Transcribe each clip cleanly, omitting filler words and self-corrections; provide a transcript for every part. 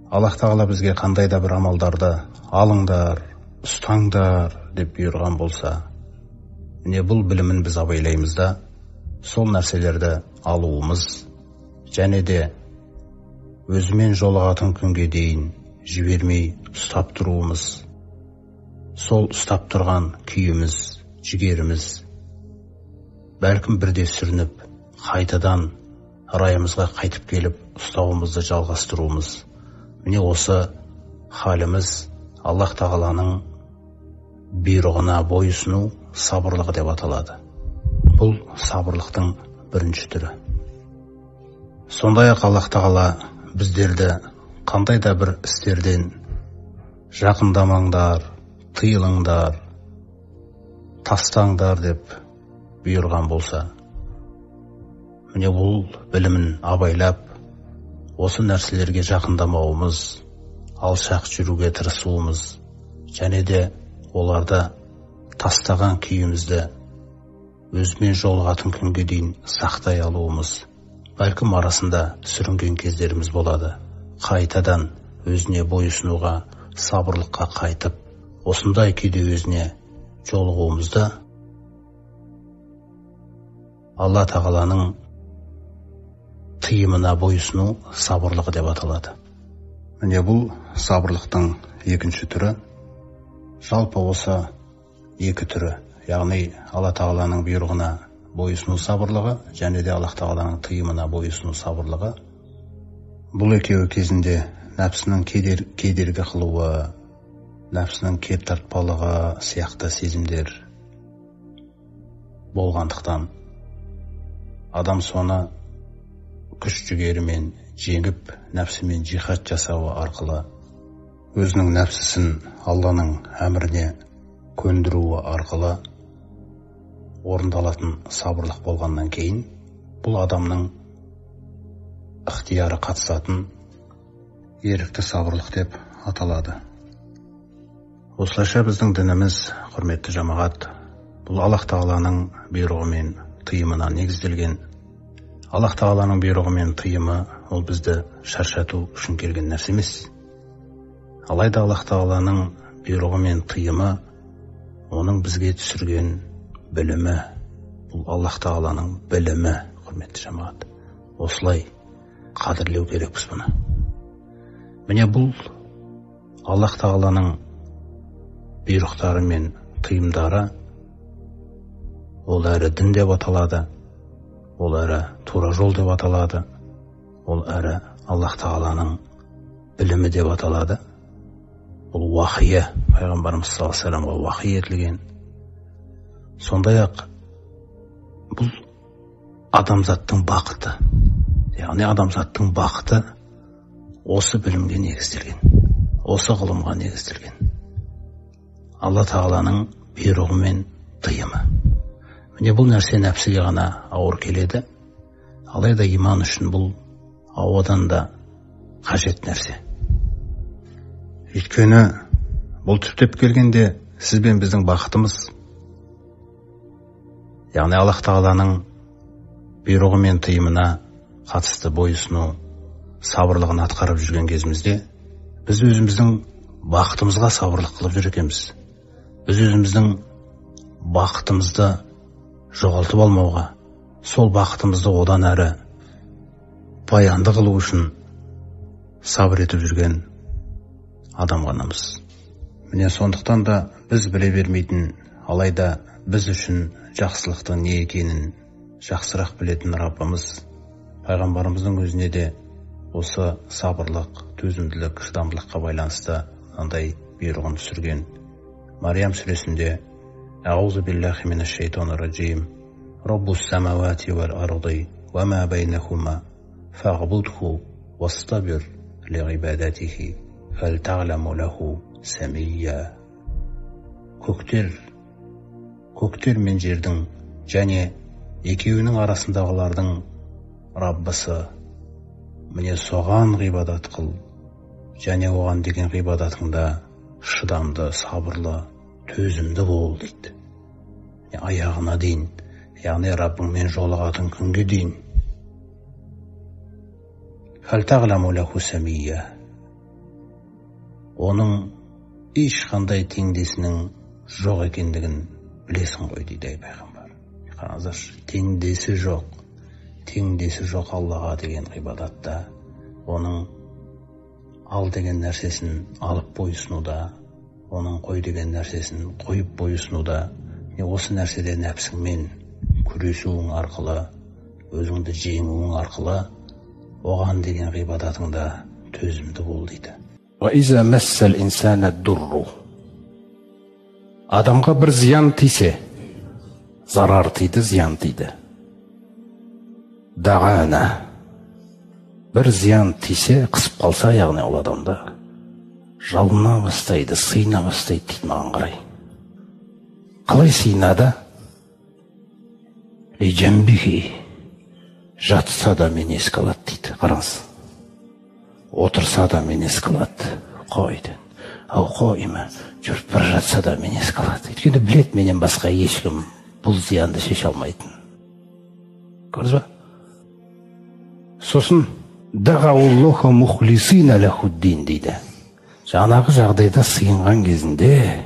Аллах тағала бізге қандай да бір амалдарды алыңдар, ұстаңдар деп бұйырған болса, міне бұл білімін біз абайлаймыз да, сол нәрселерді алуымыз, және де өзімен жолығатын күнге дейін жібермей ұстап тұруымыз, сол ұстап тұрған күйіміз, жігеріміз, бәлкім бірде сүрініп, қайтадан райымызға қайтып келіп ұстауымызды жалғастыруымыз. Міне осы халіміз Аллах тағаланың бұйрығына бойұсыну сабырлығы деп аталады. Бұл сабырлықтың бірінші түрі. Сондай-ақ Аллах тағала біздерді қандай да бір істерден жақындамаңдар, тыйылыңдар, тастаңдар деп бұйырған болса, міне бұл білімін абайлап, осы нәрселерге жақындамауымыз, алшақ жүруге тырысуымыз, және де оларды тастаған күйімізді өзімен жолығатын күнге дейін сақтай алуымыз. Бәлкім арасында сүрінген кездеріміз болады. Қайтадан өзіне бойұсынуға, сабырлыққа қайтып, осындай күйде өзіне жолығуымызда Алла тағаланың тыйымына бойұсыну сабырлығы деп аталады. Міне бұл сабырлықтың екінші түрі. Жалпы осы екі түрі, яғни Алла тағаланың бұйрығына бойұсыну сабырлығы және де Аллах тағаланың тыйымына бойұсыну сабырлығы. Бұл екеуі кезінде нәпсінің кедергі қылуы, нәпсінің кеп тартпалығы сияқты сезімдер болғандықтан адам соны күш жігерімен жеңіп, нәпсімен жихад жасауы арқылы, өзінің нәпсісін Алланың әміріне көндіруі арқылы орындалатын сабырлық болғаннан кейін, бұл адамның ықтияры қатысатын ерікті сабырлық деп аталады. Осылайша біздің дініміз, құрметті жамағат, бұл Аллах тағаланың бұйрығы мен тыйымына негізделген. Аллах тағаланың бұйрығы мен тыйымы ол бізді шаршату үшін келген нәрсе емес. Алайда Аллах тағаланың бұйрығы мен тыйымы оның бізге түсірген білімі. Бұл Аллах тағаланың білімі, құрметті жамағат. Осылай қадірлеу керекпіз бұны. Міне бұл Аллах тағаланың бұйрықтары мен тыйымдары ол әрі дін деп аталады, ол әрі тура жол деп аталады, ол әрі Аллах тағаланың білімі деп аталады. Бұл уахия, пайғамбарымыз саллаллаху алейхи ва саллямға уахи етілген. Сондай-ақ бұл адамзаттың бақыты, яғни адамзаттың бақыты осы білімге негізделген, осы ғылымға негізделген. Алла тағаланың бұйрығы мен тыйымы. Міне бұл нәрсе нәпсіге ғана ауыр келеді, алайда иман үшін бұл ауадан да қажет нәрсе. Өйткені бұл түптеп келгенде сіз бен біздің бақытымыз, яғни Аллах тағаланың бұйрығы мен тыйымына қатысты бойұсыну, сабырлығын атқарып жүрген кезімізде, біз өзіміздің бақытымызға сабырлық қылып жүр екенбіз. Біз өзіміздің бақытымызды жоғалтып алмауға, сол бақытымызды одан әрі баянды қылу үшін сабыр етіп жүрген адам ғанамыз. Міне сондықтан да біз біле бермейтін, алайда біз үшін жақсылықтың не екенін жақсырақ білетін Раббымыз пайғамбарымыздың өзіне де осы сабырлық, төзімділік, шыдамдылыққа байланысты андай бұйрығын түсірген. Мариям сүресінде Аузу биллахи минаш шайтанир раджим. Раббус самавати вал арди ва ма байнахума фаъбудху вастабир ли'ибадатихи хал та'ламу лаху самия. Көктер мен жердің және екеуінің арасындағылардың Раббысы, міне соған ғибадат қыл, және оған деген ғибадатыңда шыдамды, сабырлы, төзімді бол дейді. Аяғына дейін, яғни Раббыңмен жолығатын күнге дейін. Хал та'ламу лаху самия. оның ешқандай теңдесінің жоқ екендігін білесің ғой дейді пайғамбар. Қараңыздаршы, теңдесі жоқ Аллаға деген ғибадатта, оның ал деген нәрсесін алып бойысынуда, оның қой деген нәрсесін қойып бойысынуда, осы нәрседе нәпсіңмен күресуің арқылы, өзіңді жеңуің арқылы, оған деген ғибадатыңда төзімді бол дейді. وَإِذَا مَسَّ الْإِنسَانَ الدُّرُّ Адамға бір зиян тисе, зарар тиді, зиян тиді. Дағана бір зиян тисе, қысып қалса, яғни ол адамда жалына бастайды, сыйына бастайды дейді маған қарай. Қалай сыйынады? Лиджамбихи жатса да мен еске алады дейді. Қараңыз, отырса да мен еске алады. Қойды, ау қойма, жүріп бара жатса да мен еске алады. Өйткені білет, менен басқа ешкім бұл зиянды шеше алмайтын. Көрдіңіз ба? Сосын дағауллоха мухлисина лахуддин дейді. Жаңағы жағдайда сыйынған кезінде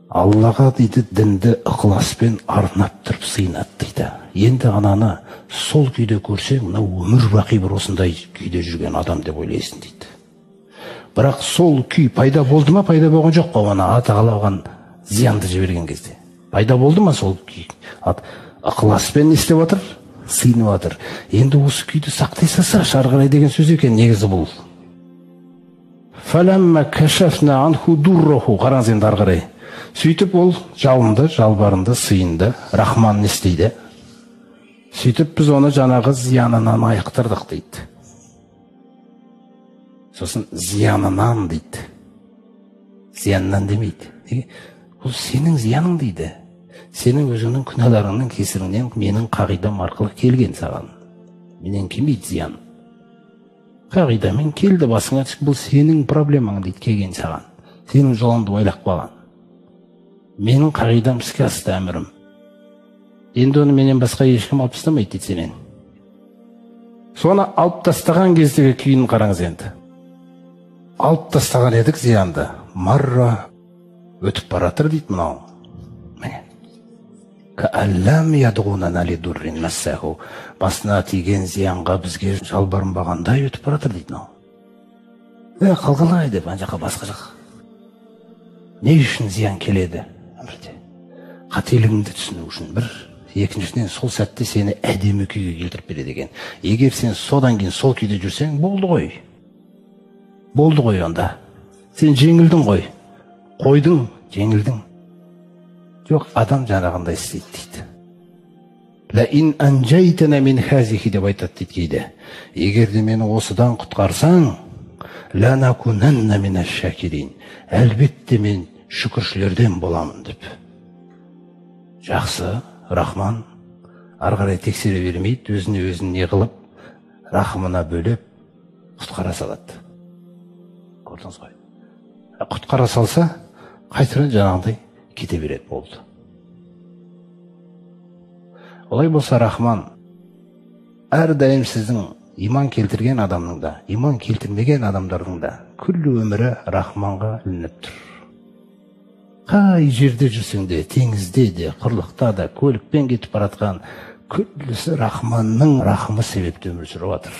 Аллаға дейді дінді ықыласпен арнап тұрып сыйынады дейді. Енді ананы сол күйде көрсең, мынау өмір бақи бір осындай күйде жүрген адам деп ойлайсың дейді. Бірақ сол күй пайда болды ма, пайда болған жоқ па? Оны Тағала оған зиянды жіберген кезде пайда болды ма сол күй? Ықыласпен не істеп отыр? Сыйынып отыр. Енді осы күйді сақтай салса, ары қарай деген сөз екен негізі бұл. Фаламма кашафна анху дурраху. Қараңыз енді ары қарай. Сөйтіп ол жалынды, жалбарынды, сыйынды. Рахман не істейді? Сөйтіп біз оны жаңағы зиянынан айықтырдық дейді. Сосын зиянынан дейді. Зиянынан демейді. Бұл сенің зияның дейді. Сенің өзіңнің күнәларыңның кесірінен менің қағидам арқылы келген саған. Менен келмейді зиян. Қағидамен келді басыңа түсіп, бұл сенің проблемаң дейді, келген саған. Сенің жолыңды ойлап қалған. Менің қағидам іске асты, әмірім. Енді оны менен басқа ешкім алып тастамайды дейді сенен. Соны алып тастаған кездегі күйін қараңыз енді. Алып тастаған едік зиянды. Марра өтіп баратыр дейді мынау. Міне. Кәәлләм ядғунана лидуррин массаху. Басына тиген зиянға бізге жалбарынбағандай өтіп баратыр дейді мынау. Қалғалай деп, ана жаққа басқа жақ. Не үшін зиян келеді? Қателігіңді түсіну үшін бір. Екіншіден сол сәтте сені әдемі күйге келтіріп береді екен. Егер сен содан кейін сол күйде жүрсең, болды ғой. Болды ғой онда. Сен жеңілдің ғой. Қойдың, жеңілдің. Жоқ, адам жаңағындай істейді дейді. Ләин анжайтана мин хазихи деп айтады дейді кейде. Егер де мені осыдан құтқарсаң, ланакунанна минаш шакирин. Әлбетте мен шүкіршілерден боламын деп. Жақсы, Рахман ары қарай тексере бермейді, өзіне өзін не қылып, рахымына бөлеп құтқара салады. Көрдіңіз ғой. Құтқара салса, қайтадан жаңағыдай кете береді, болды. Олай болса, Рахман әрдайым сіздің иман келтірген адамның да, иман келтірмеген адамдардың да күллі өмірі Рахманға ілініп тұр. Қай жерде жүрсең де, теңізде де, құрлықта да, көлікпен кетіп баратқан күллісі Рахманның рахымы себепті өмір сүріп жатыр.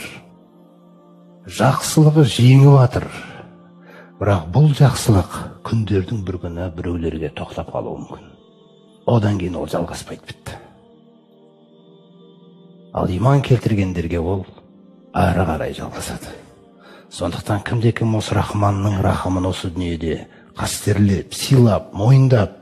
Жақсылығы жеңіп жатыр. Бірақ бұл жақсылық күндердің бір күні біреулерге тоқтап қалуы мүмкін. Одан кейін ол жалғаспайды, бітті. Ал иман келтіргендерге ол ары қарай жалғасады. Сондықтан кімде-кім осы Рахманның рахымын осы дүниеде қастерлеп, сыйлап, мойындап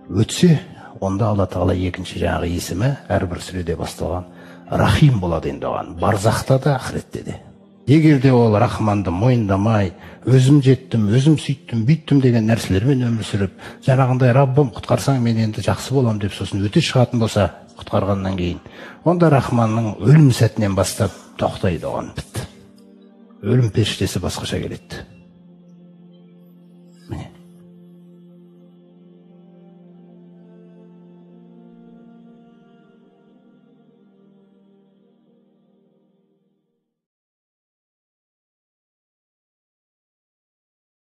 өтсе, онда Алла Тағала екінші жаңағы есімі әрбір сүреде басталған Рахим болады енді оған, барзақта да, ақыретте де. Егер де ол Рахманды мойындамай, өзім жеттім, өзім сөйттім, бүйттім деген нәрселермен өмір сүріп, жаңағындай Раббым құтқарсаң мен енді жақсы болам деп сосын өте шығатын болса, құтқарғаннан кейін, онда Рахманның өлім сәтінен бастап тоқтайды оған, бітті. Өлім періштесі басқаша келеді.